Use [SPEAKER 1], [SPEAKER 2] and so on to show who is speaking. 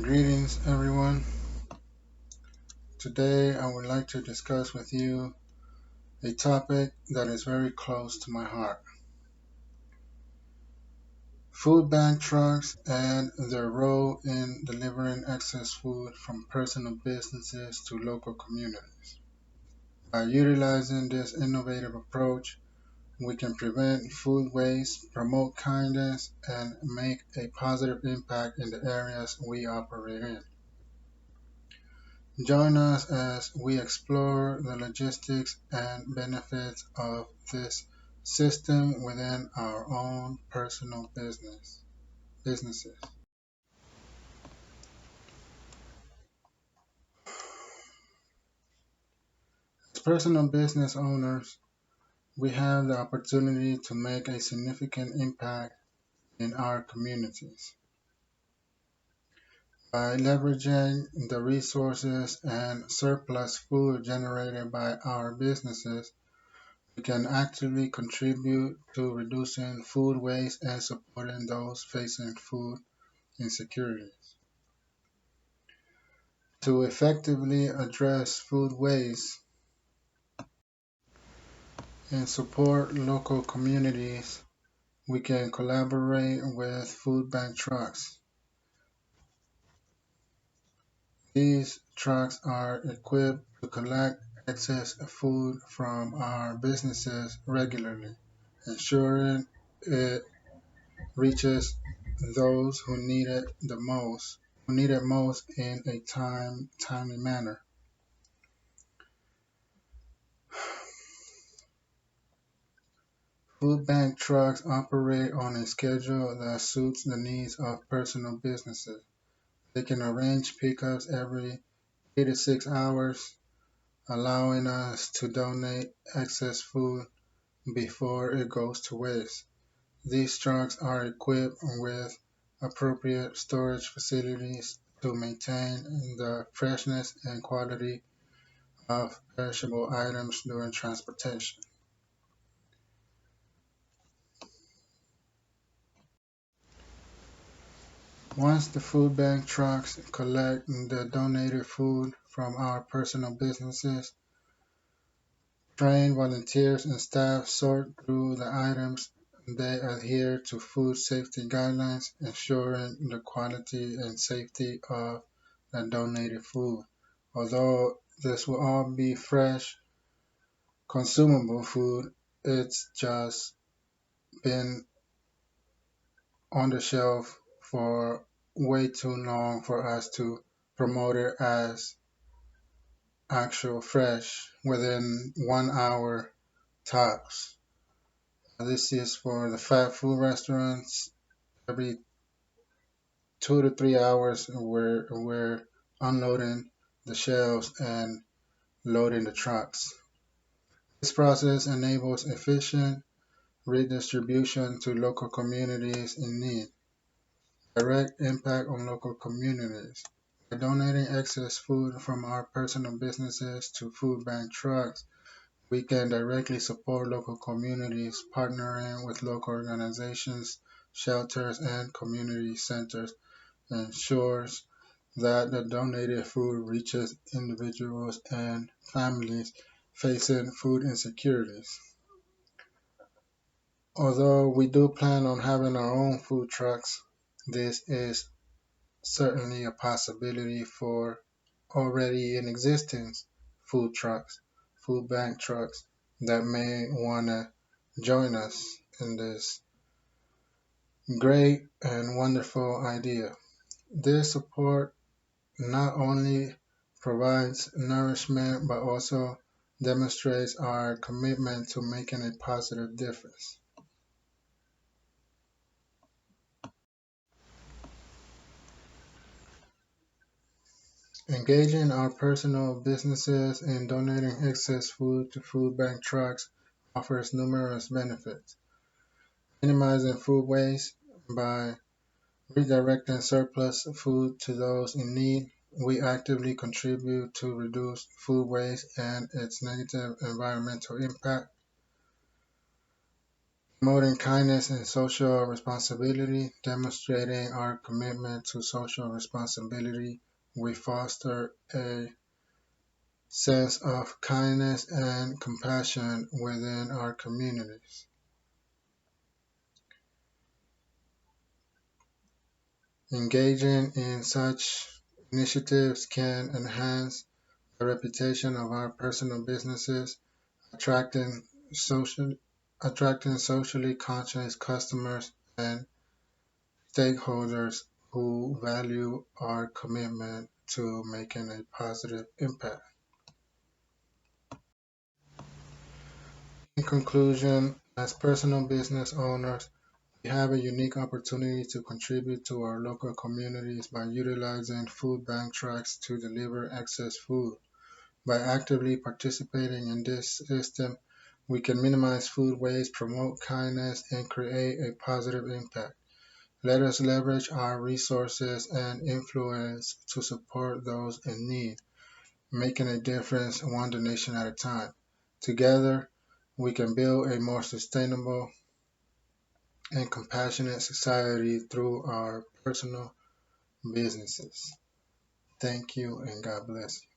[SPEAKER 1] Greetings, everyone. Today, I would like to discuss with you a topic that is very close to my heart: food bank trucks and their role in delivering excess food from personal businesses to local communities. By utilizing this innovative approach, we can prevent food waste, promote kindness, and make a positive impact in the areas we operate in. Join us as we explore the logistics and benefits of this system within our own personal businesses. As personal business owners, we have the opportunity to make a significant impact in our communities. By leveraging the resources and surplus food generated by our businesses, we can actively contribute to reducing food waste and supporting those facing food insecurity. To effectively address food waste and support local communities, we can collaborate with food bank trucks. These trucks are equipped to collect excess food from our businesses regularly, ensuring it reaches those who need it most in a timely manner. Food bank trucks operate on a schedule that suits the needs of personal businesses. They can arrange pickups every 3 to 6 hours, allowing us to donate excess food before it goes to waste. These trucks are equipped with appropriate storage facilities to maintain the freshness and quality of perishable items during transportation. Once the food bank trucks collect the donated food from our personal businesses, trained volunteers and staff sort through the items. They adhere to food safety guidelines, ensuring the quality and safety of the donated food. Although this will all be fresh, consumable food, it's just been on the shelf for way too long for us to promote it as actual fresh within 1 hour tops. This is for the fast food restaurants. Every 2 to 3 hours, we're unloading the shelves and loading the trucks. This process enables efficient redistribution to local communities in need. Direct impact on local communities. By donating excess food from our personal businesses to food bank trucks, we can directly support local communities, partnering with local organizations, shelters, and community centers ensures that the donated food reaches individuals and families facing food insecurities. Although we do plan on having our own food trucks, this is certainly a possibility for already in existence food trucks, food bank trucks that may want to join us in this great and wonderful idea. This support not only provides nourishment but also demonstrates our commitment to making a positive difference. Engaging our personal businesses in donating excess food to food bank trucks offers numerous benefits. Minimizing food waste by redirecting surplus food to those in need, we actively contribute to reduce food waste and its negative environmental impact. Promoting kindness and social responsibility, demonstrating our commitment to social responsibility, we foster a sense of kindness and compassion within our communities. Engaging in such initiatives can enhance the reputation of our personal businesses, attracting social attracting socially conscious customers and stakeholders who value our commitment to making a positive impact. In conclusion, as personal business owners, we have a unique opportunity to contribute to our local communities by utilizing food bank trucks to deliver excess food. By actively participating in this system, we can minimize food waste, promote kindness, and create a positive impact. Let us leverage our resources and influence to support those in need, making a difference one donation at a time. Together, we can build a more sustainable and compassionate society through our personal businesses. Thank you and God bless you.